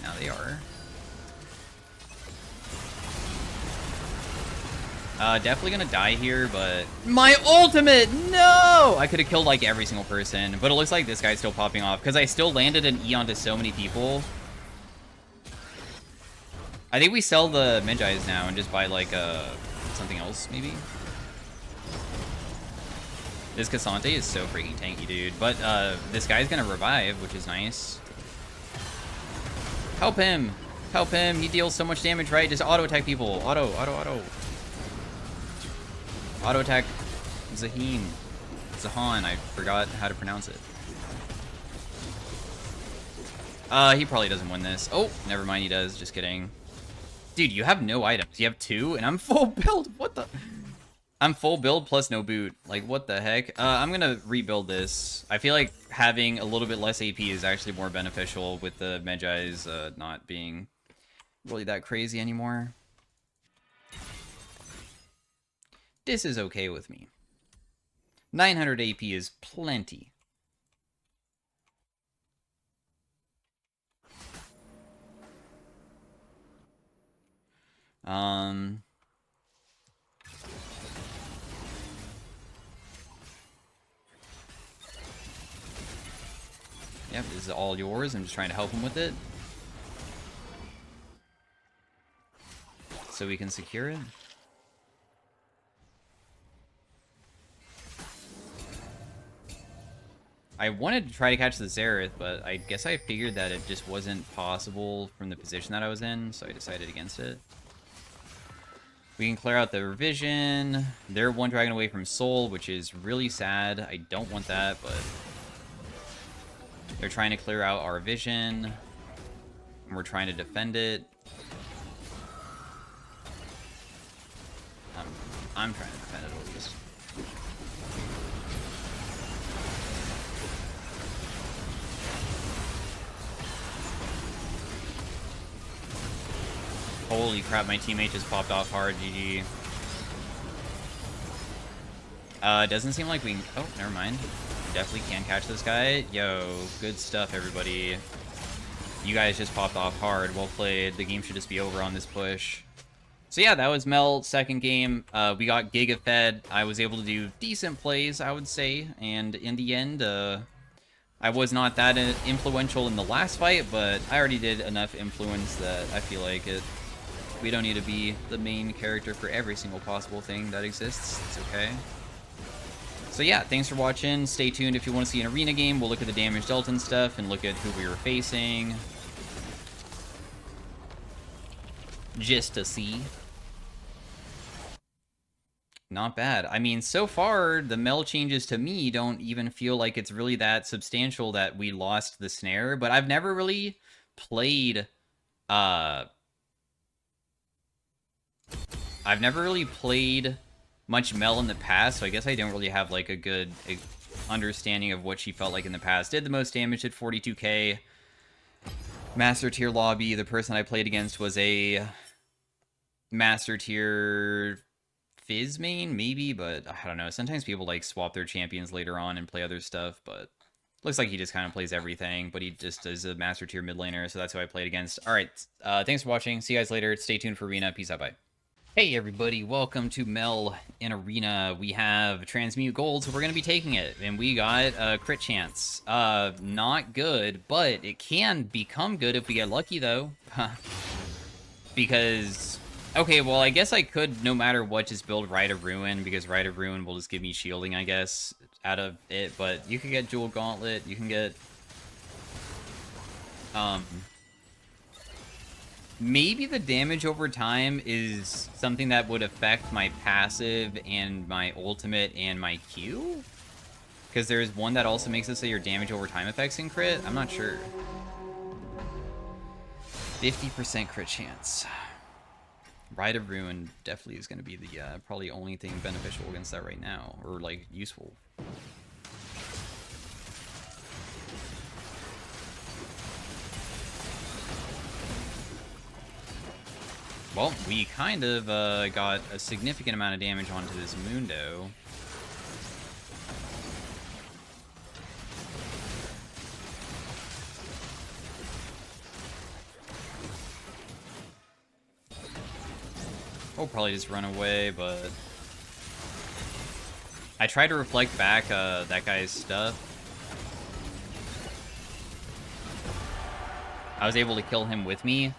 Now they are. Definitely gonna die here, but... My ultimate! No! I could have killed, like, every single person, but it looks like this guy's still popping off, because I still landed an E onto so many people. I think we sell the Medjais now and just buy, like, something else, maybe? This Cassante is so freaking tanky, dude. But, this guy's gonna revive, which is nice. Help him! Help him! He deals so much damage, right? Just auto-attack people. Auto. Auto-attack Zahin. Zahan, I forgot how to pronounce it. He probably doesn't win this. Oh, never mind, he does. Just kidding. Dude, you have no items. You have 2, and I'm full build. What the... I'm full build plus no boot. Like, what the heck? I'm gonna rebuild this. I feel like having a little bit less AP is actually more beneficial with the Medjais not being really that crazy anymore. This is okay with me. 900 AP is plenty. Yep, this is all yours. I'm just trying to help him with it. So we can secure it. I wanted to try to catch the Xerath, but I guess I figured that it just wasn't possible from the position that I was in, so I decided against it. We can clear out the revision. They're 1 dragon away from Soul, which is really sad. I don't want that, but... They're trying to clear out our vision. And we're trying to defend it. I'm trying to defend it at least. Holy crap, my teammate just popped off hard, GG. Doesn't seem like we can... Oh, never mind. Definitely can catch this guy. Yo, good stuff, everybody. You guys just popped off hard. Well played. The game should just be over on this push. So yeah, that was MEL, second game. We got Giga fed. I was able to do decent plays, I would say. And in the end, I was not that influential in the last fight, but I already did enough influence that I feel like we don't need to be the main character for every single possible thing that exists. It's okay. So yeah, thanks for watching. Stay tuned if you want to see an arena game. We'll look at the damage dealt and stuff and look at who we were facing. Just to see. Not bad. I mean, so far, the MEL changes to me don't even feel like it's really that substantial that we lost the snare, but I've never really played, much MEL in the past, so I guess I don't really have, like, a good understanding of what she felt like in the past. Did the most damage at 42k. Master tier lobby, the person I played against was a Master tier Fizz main, maybe, but I don't know. Sometimes people like swap their champions later on and play other stuff, but looks like he just kind of plays everything, but he just is a master tier mid laner, so that's who I played against. All right, thanks for watching. See you guys later. Stay tuned for Arena. Peace out, bye. Hey everybody, welcome to MEL in Arena. We have Transmute Gold, so we're going to be taking it, and we got a crit chance. Not good, but it can become good if we get lucky, though. Because, okay, well, I guess I could, no matter what, just build Riot of Ruin, because Riot of Ruin will just give me shielding, I guess, out of it, but you can get Jewel Gauntlet, you can get, maybe the damage over time is something that would affect my passive and my ultimate and my Q? Because there's one that also makes it so your damage over time effects in crit? I'm not sure. 50% crit chance. Riot of Ruin definitely is going to be the probably only thing beneficial against that right now, or like useful. Well, we kind of got a significant amount of damage onto this Mundo. We'll probably just run away, but I tried to reflect back that guy's stuff. I was able to kill him with me.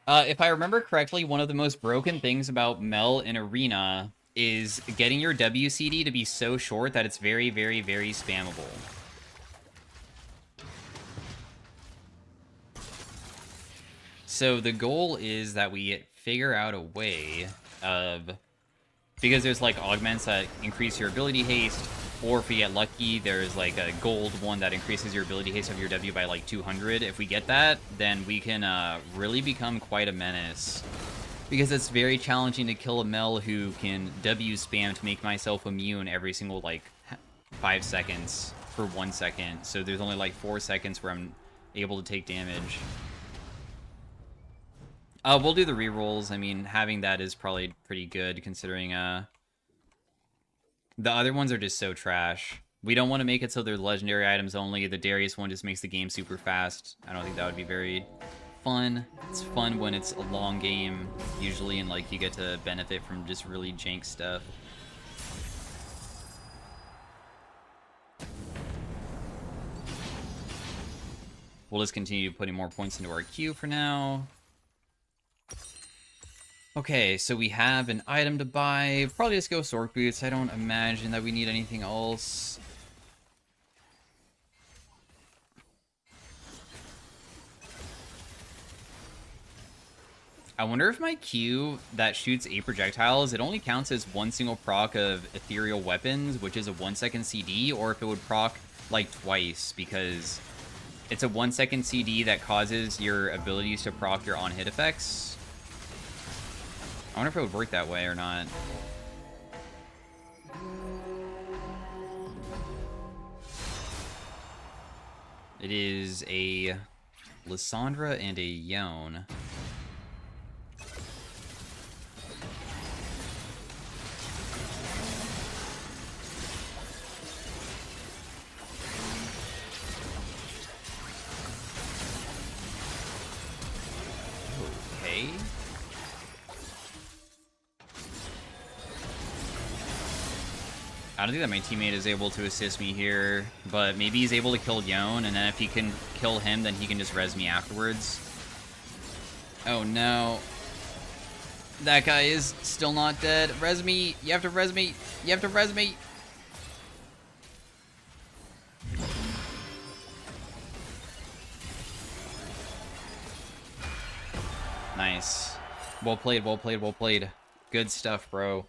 If I remember correctly, one of the most broken things about MEL in Arena is getting your WCD to be so short that it's very, very, very spammable. So the goal is that we figure out a way of... Because there's like augments that increase your ability haste, or if we get lucky, there's like a gold one that increases your ability haste of your W by like 200. If we get that, then we can really become quite a menace. Because it's very challenging to kill a MEL who can W spam to make myself immune every single like 5 seconds for 1 second. So there's only like 4 seconds where I'm able to take damage. We'll do the rerolls. I mean, having that is probably pretty good, considering, the other ones are just so trash. We don't want to make it so they're legendary items only. The Darius one just makes the game super fast. I don't think that would be very fun. It's fun when it's a long game, usually, and, like, you get to benefit from just really jank stuff. We'll just continue putting more points into our queue for now. Okay, so we have an item to buy. Probably just go Sword Boots. I don't imagine that we need anything else. I wonder if my Q that shoots 8 projectiles, it only counts as one single proc of ethereal weapons, which is a 1-second CD, or if it would proc like twice, because it's a 1-second CD that causes your abilities to proc your on-hit effects. I wonder if it would work that way or not. It is a Lissandra and a Yone. Okay. I don't think that my teammate is able to assist me here, but maybe he's able to kill Yone, and then if he can kill him, then he can just res me afterwards. Oh no. That guy is still not dead. Res me! You have to res me! You have to res me! Nice. Well played, well played, well played. Good stuff, bro.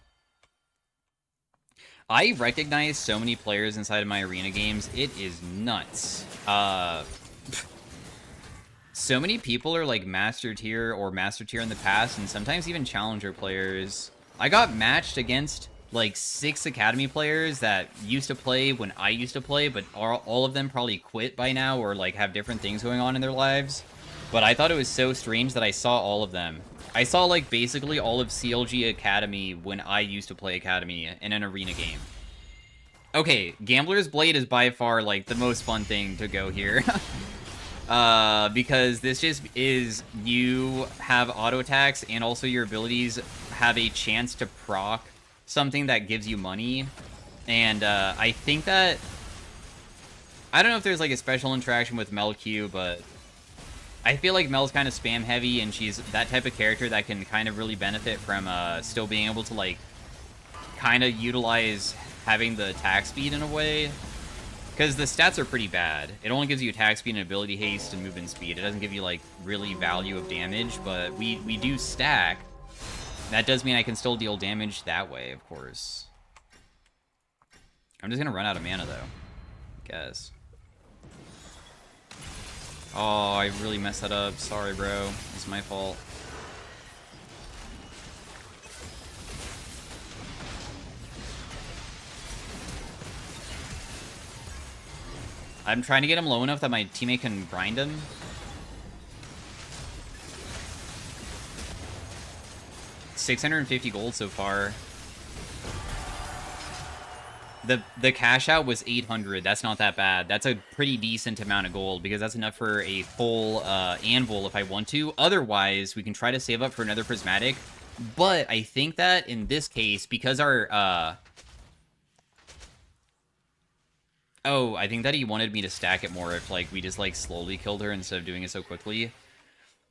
I recognize so many players inside of my arena games. It is nuts. So many people are like master tier or master tier in the past, and sometimes even challenger players. I got matched against like 6 academy players that used to play when I used to play, but all of them probably quit by now or like have different things going on in their lives. But I thought it was so strange that I saw all of them. I saw, like, basically all of CLG Academy when I used to play Academy in an arena game. Okay, Gambler's Blade is by far, like, the most fun thing to go here. Because this just is, you have auto attacks and also your abilities have a chance to proc something that gives you money. And, I think that, I don't know if there's, like, a special interaction with MEL Q, but I feel like Mel's kind of spam heavy, and she's that type of character that can kind of really benefit from, still being able to, like, kind of utilize having the attack speed in a way. Because the stats are pretty bad. It only gives you attack speed and ability haste and movement speed. It doesn't give you, like, really value of damage, but we do stack. That does mean I can still deal damage that way, of course. I'm just gonna run out of mana, though. Guess. Oh, I really messed that up. Sorry, bro. It's my fault. I'm trying to get him low enough that my teammate can grind him. $650 gold so far. The cash out was 800. That's not that bad. That's a pretty decent amount of gold because that's enough for a full anvil if I want to. Otherwise, we can try to save up for another prismatic. But I think that in this case, because our oh, I think that he wanted me to stack it more if, like, we just, like, slowly killed her instead of doing it so quickly.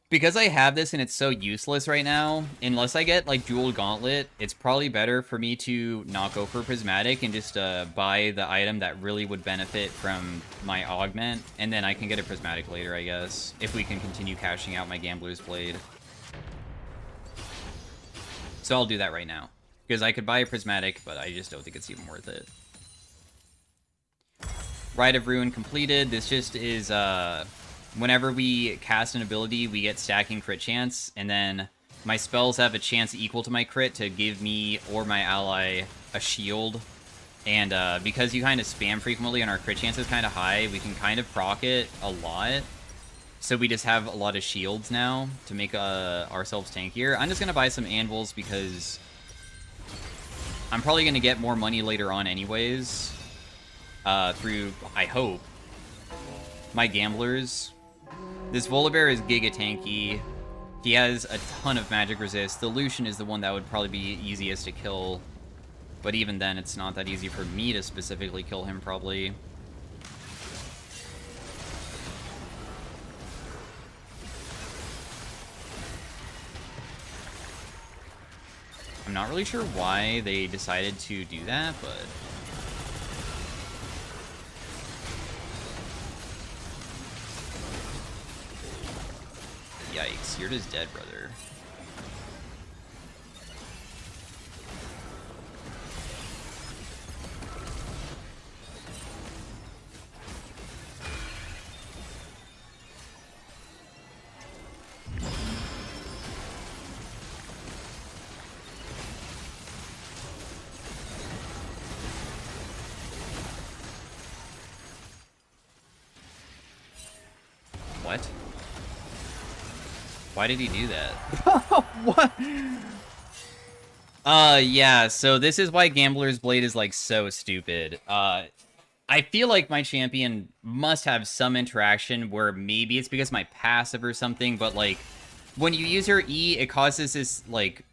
Because I have this and it's so useless right now, unless I get, like, Jeweled Gauntlet, it's probably better for me to not go for Prismatic and just buy the item that really would benefit from my Augment, and then I can get a Prismatic later, I guess, if we can continue cashing out my Gambler's Blade. So I'll do that right now. Because I could buy a Prismatic, but I just don't think it's even worth it. Rite of Ruin completed. This just is, whenever we cast an ability, we get stacking crit chance, and then my spells have a chance equal to my crit to give me or my ally a shield. And because you kind of spam frequently and our crit chance is kind of high, we can kind of proc it a lot. So we just have a lot of shields now to make ourselves tankier. I'm just going to buy some anvils because I'm probably going to get more money later on anyways. Through, I hope, my gamblers. This Volibear is giga tanky. He has a ton of magic resist. The Lucian is the one that would probably be easiest to kill. But even then, it's not that easy for me to specifically kill him, probably. I'm not really sure why they decided to do that, but yikes, you're just dead, brother. What? Why did he do that? What? Yeah, so this is why Gambler's Blade is, like, so stupid. I feel like my champion must have some interaction where maybe it's because my passive or something, but, like, when you use her E, it causes this, like,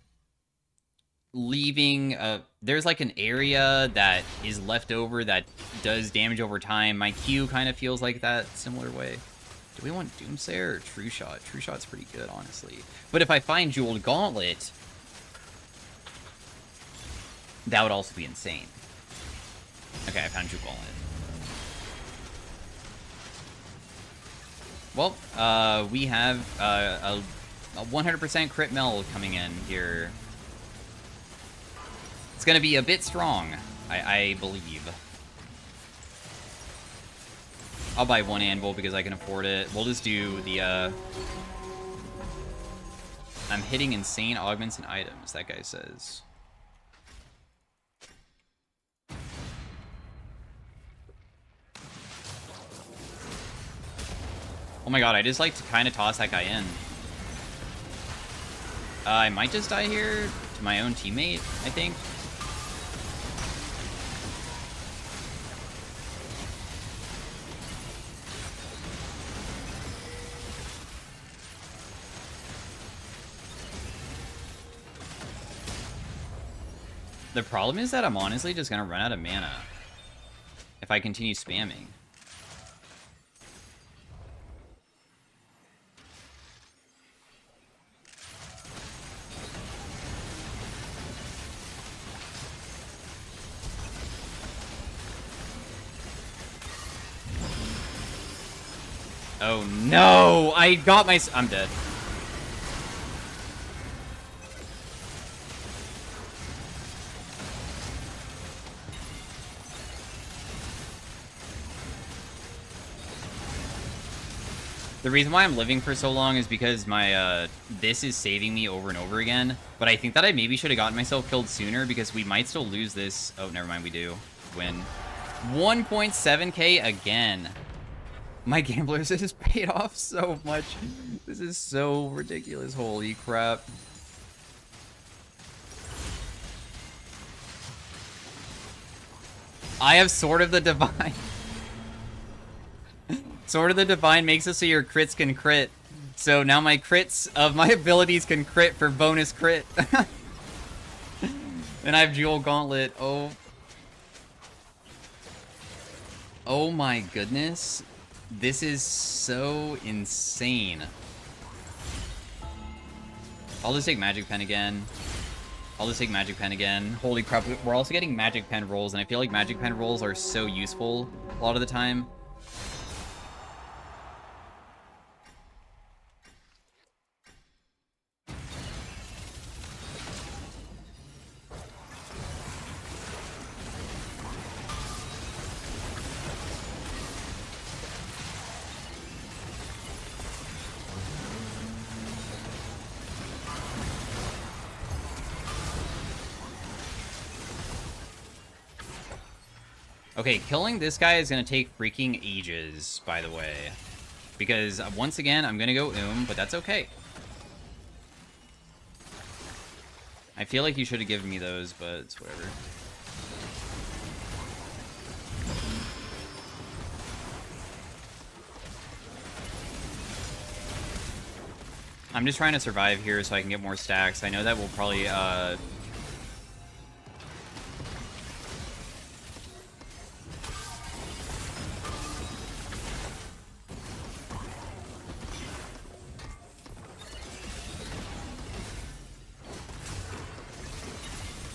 leaving, there's, like, an area that is left over that does damage over time. My Q kind of feels like that similar way. Do we want Doomsayer or True Shot? True Shot's pretty good, honestly. But if I find Jeweled Gauntlet, that would also be insane. Okay, I found Jeweled Gauntlet. Well, we have a 100% crit MEL coming in here. It's going to be a bit strong, I believe. I'll buy one anvil because I can afford it. We'll just do the, I'm hitting insane augments and items, that guy says. Oh my god, I just like to kind of toss that guy in. I might just die here to my own teammate, I think. The problem is that I'm honestly just gonna run out of mana if I continue spamming. Oh no! I got my... I'm dead. The reason why I'm living for so long is because my, this is saving me over and over again. But I think that I maybe should have gotten myself killed sooner because we might still lose this. Oh, never mind, we do. Win. 1.7k again. My gamblers has paid off so much. This is so ridiculous. Holy crap. I have Sword of the Divine. Sword of the Divine makes it so your crits can crit. So now my crits of my abilities can crit for bonus crit. And I have Jewel Gauntlet. Oh. Oh my goodness. This is so insane. I'll just take Magic Pen again. I'll just take Magic Pen again. Holy crap, we're also getting Magic Pen rolls, and I feel like Magic Pen rolls are so useful a lot of the time. Okay, killing this guy is going to take freaking ages, by the way. Because, once again, I'm going to go but that's okay. I feel like you should have given me those, but it's whatever. I'm just trying to survive here so I can get more stacks. I know that will probably,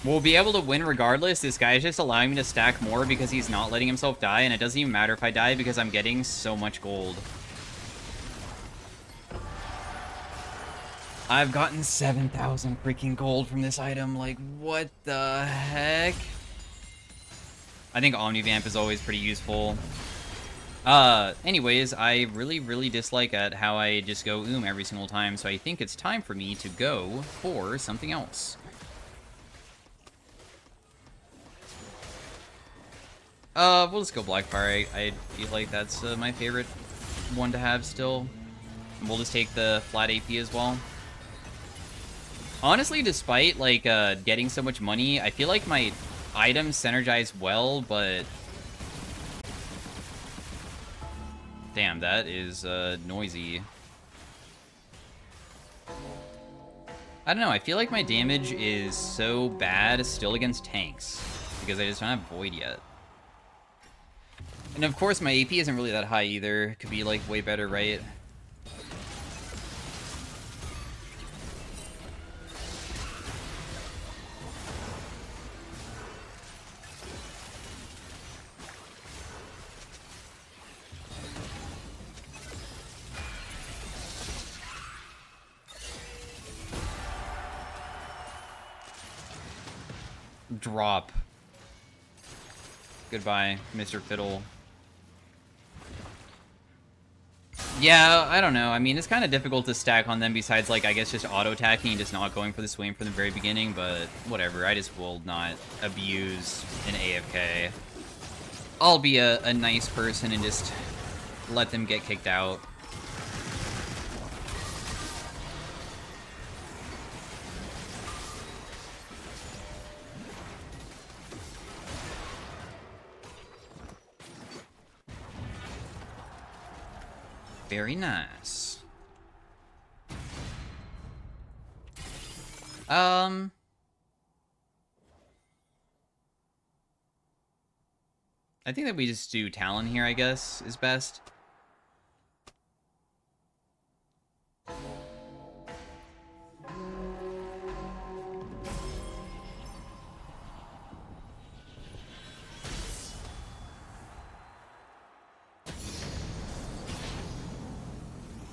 we'll be able to win regardless. This guy is just allowing me to stack more because he's not letting himself die, and it doesn't even matter if I die because I'm getting so much gold. I've gotten 7,000 freaking gold from this item. Like, what the heck? I think Omnivamp is always pretty useful. Anyways, I really dislike at how I just go every single time, so I think it's time for me to go for something else. We'll just go Blackfire. I feel like that's my favorite one to have still. And we'll just take the flat AP as well. Honestly, despite, like, getting so much money, I feel like my items synergize well, but... Damn, that is, noisy. I don't know, I feel like my damage is so bad still against tanks, because I just don't have Void yet. And of course, my AP isn't really that high either. It could be, like, way better, right? Drop. Goodbye, Mr. Fiddle. Yeah, I don't know. I mean, it's kind of difficult to stack on them besides, like, I guess just auto-attacking and just not going for the swing from the very beginning, but whatever. I just will not abuse an AFK. I'll be a nice person and just let them get kicked out. Very nice. I think that we just do Talon here, I guess, is best.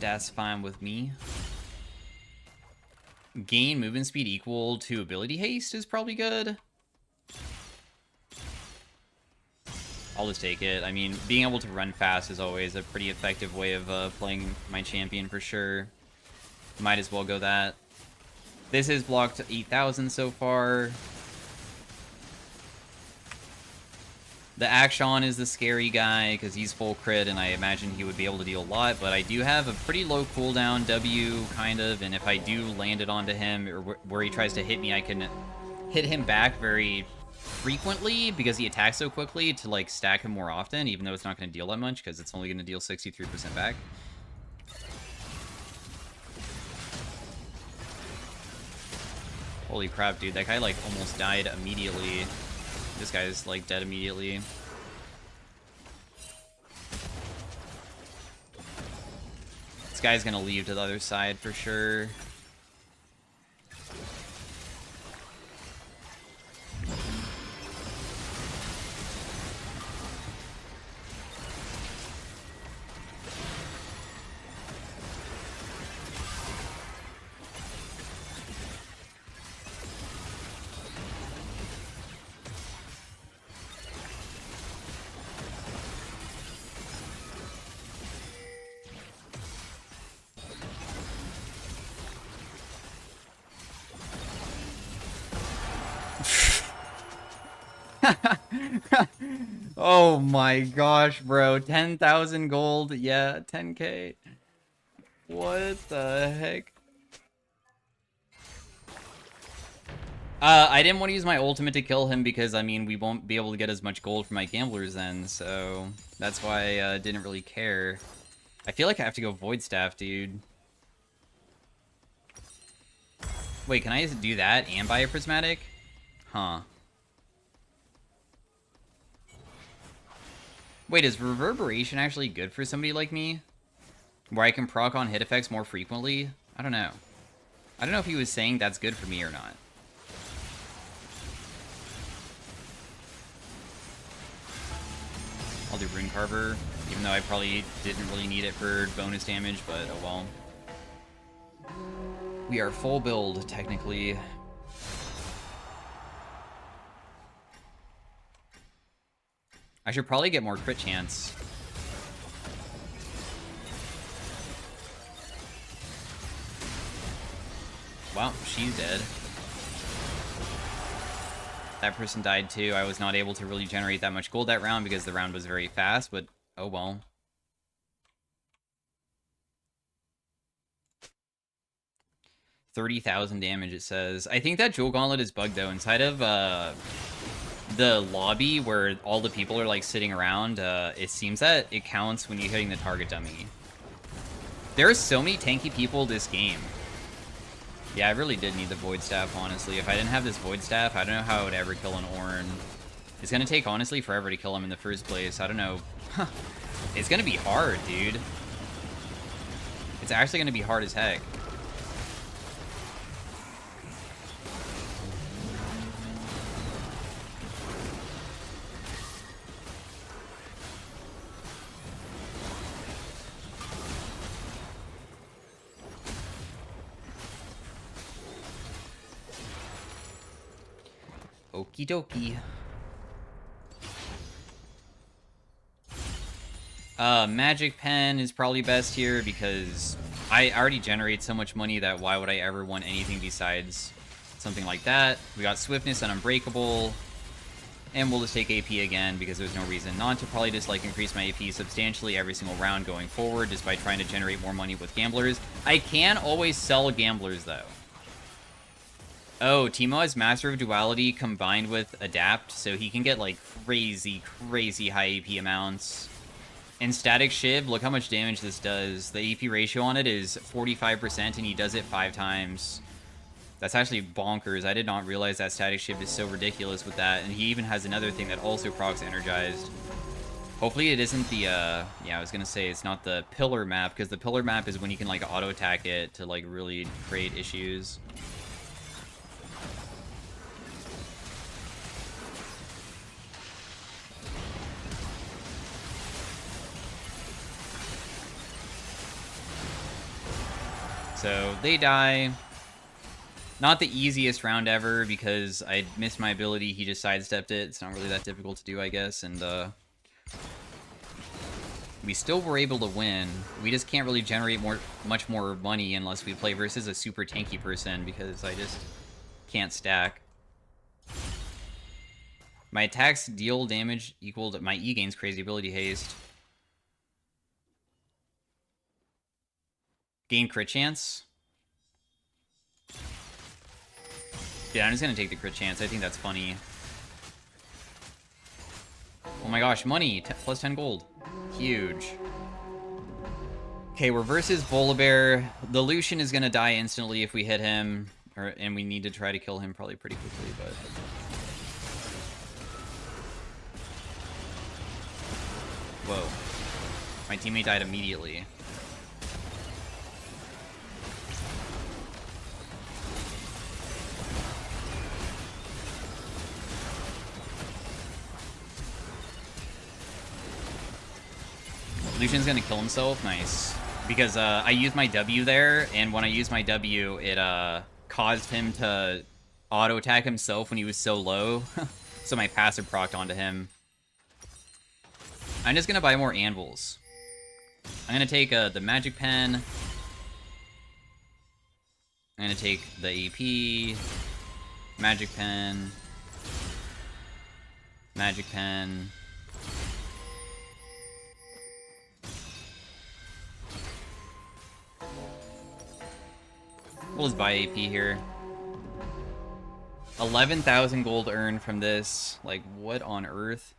That's fine with me. Gain movement speed equal to ability haste is probably good. I'll just take it. I mean, being able to run fast is always a pretty effective way of playing my champion for sure. Might as well go that. This is blocked 8,000 so far. The Akshan is the scary guy because he's full crit, and I imagine he would be able to deal a lot, but I do have a pretty low cooldown W, kind of, and if I do land it onto him, or where he tries to hit me, I can hit him back very frequently because he attacks so quickly to, like, stack him more often, even though it's not going to deal that much because it's only going to deal 63% back. Holy crap, dude, that guy, like, almost died immediately. This guy's, like, dead immediately. This guy's gonna leave to the other side for sure. Oh my gosh, bro. 10,000 gold. Yeah, 10k. What the heck? I didn't want to use my ultimate to kill him because, I mean, we won't be able to get as much gold from my gamblers then, so that's why I didn't really care. I feel like I have to go Void Staff, dude. Wait, can I do that and buy a Prismatic? Huh. Wait, is Reverberation actually good for somebody like me? Where I can proc on hit effects more frequently? I don't know. I don't know if he was saying that's good for me or not. I'll do Rune Carver, even though I probably didn't really need it for bonus damage, but oh well. We are full build, technically. I should probably get more crit chance. Wow, she's dead. That person died too. I was not able to really generate that much gold that round because the round was very fast, but oh well. $30,000 damage, it says. I think that Jewel Gauntlet is bugged, though. Inside of the lobby where all the people are, like, sitting around, it seems that it counts when you're hitting the target dummy. There are so many tanky people this game. Yeah, I really did need the Void Staff, honestly. If I didn't have this Void Staff, I don't know how I would ever kill an Ornn. It's gonna take, honestly, forever to kill him in the first place. I don't know. It's gonna be hard, dude. It's actually gonna be hard as heck. Okie dokie. Magic Pen is probably best here because I already generate so much money that why would I ever want anything besides something like that? We got Swiftness and Unbreakable, and we'll just take AP again because there's no reason not to. Probably just like increase my AP substantially every single round going forward just by trying to generate more money with gamblers. I can always sell gamblers though. Oh, Teemo has Master of Duality combined with Adapt, so he can get, like, crazy, crazy high AP amounts. In Static Shiv, look how much damage this does. The AP ratio on it is 45%, and he does it 5 times. That's actually bonkers. I did not realize that Static Shiv is so ridiculous with that. And he even has another thing that also procs Energized. Hopefully it isn't the, yeah, I was gonna say it's not the pillar map, because the pillar map is when you can, like, auto-attack it to, like, really create issues. So, they die. Not the easiest round ever, because I missed my ability, he just sidestepped it. It's not really that difficult to do, I guess, and, we still were able to win. We just can't really generate much more money unless we play versus a super tanky person, because I just can't stack. My attacks deal damage equal to my E gains crazy ability haste. Gain crit chance. Yeah, I'm just gonna take the crit chance. I think that's funny. Oh my gosh, money! Plus 10 gold. Huge. Okay, we're versus Volibear. The Lucian is gonna die instantly if we hit him. And we need to try to kill him probably pretty quickly, but... Whoa. My teammate died immediately. Lucian's gonna kill himself. Nice. Because I used my W there, and when I used my W, it caused him to auto-attack himself when he was so low. So my passive procced onto him. I'm just gonna buy more anvils. I'm gonna take the magic pen. I'm gonna take the AP. Magic pen. Magic pen. We'll just buy AP here. 11,000 gold earned from this. Like, what on earth?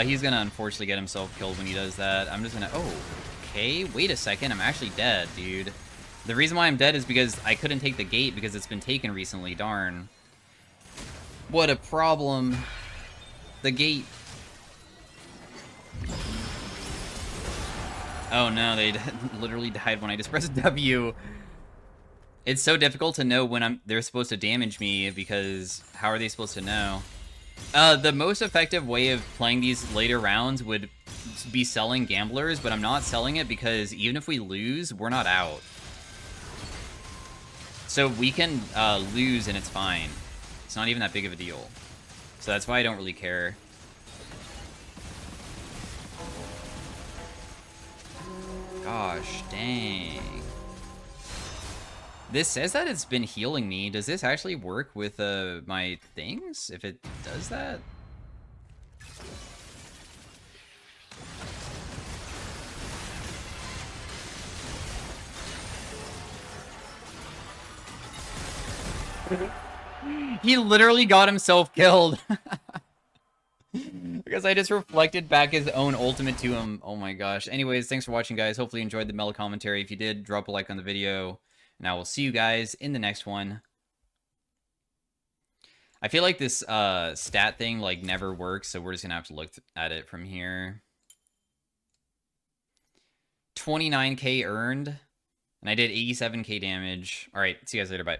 He's gonna unfortunately get himself killed when he does that. I'm just gonna... Oh, okay. Wait a second. I'm actually dead, dude. The reason why I'm dead is because I couldn't take the gate because it's been taken recently. Darn. What a problem. The gate. Oh no, they literally died when I just pressed W. It's so difficult to know when they're supposed to damage me, because how are they supposed to know? The most effective way of playing these later rounds would be selling gamblers, but I'm not selling it because even if we lose, we're not out. So we can lose and it's fine. It's not even that big of a deal. So that's why I don't really care. Gosh, dang. This says that it's been healing me. Does this actually work with my things? If it does that? He literally got himself killed. Because I just reflected back his own ultimate to him. Oh my gosh. Anyways, thanks for watching, guys. Hopefully you enjoyed the MEL commentary. If you did, drop a like on the video. And I will see you guys in the next one. I feel like this stat thing like never works, so we're just gonna have to look at it from here. 29k earned, and I did 87k damage. All right, see you guys later. Bye.